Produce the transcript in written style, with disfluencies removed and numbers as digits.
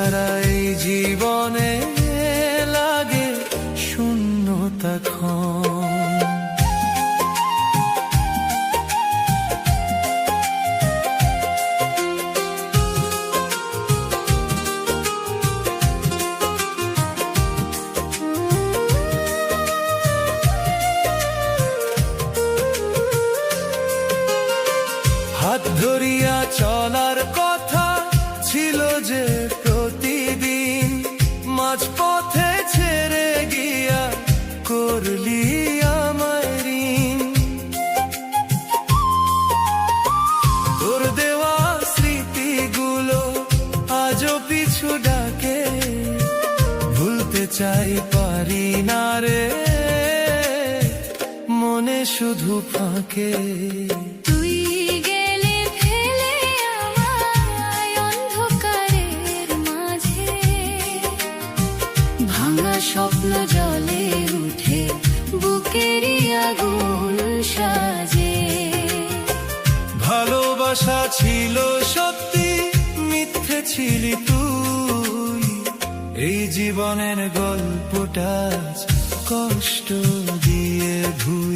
ছাড়া এই জীবনে লাগে শূন্যতা ক্ষণ। হাত ধরিয়া চলার কথা ছিল যে প্রতিদিন, মাঝপথে ছেড়ে গিয়া করলি আমায় ঋণ। তোর দেওয়া স্মৃতিগুলো আজও পিছু ডাকে, ভুলতে চাই পারি না রে, মনে শুধু ফাঁকে। স্বপ্ন জলে উঠে বুকেরই আগুন সাজে। ভালোবাসা ছিল সত্যি, মিথ্যে ছিলি তুই। এই জীবনের গল্পটা কষ্ট দিয়ে ধুই।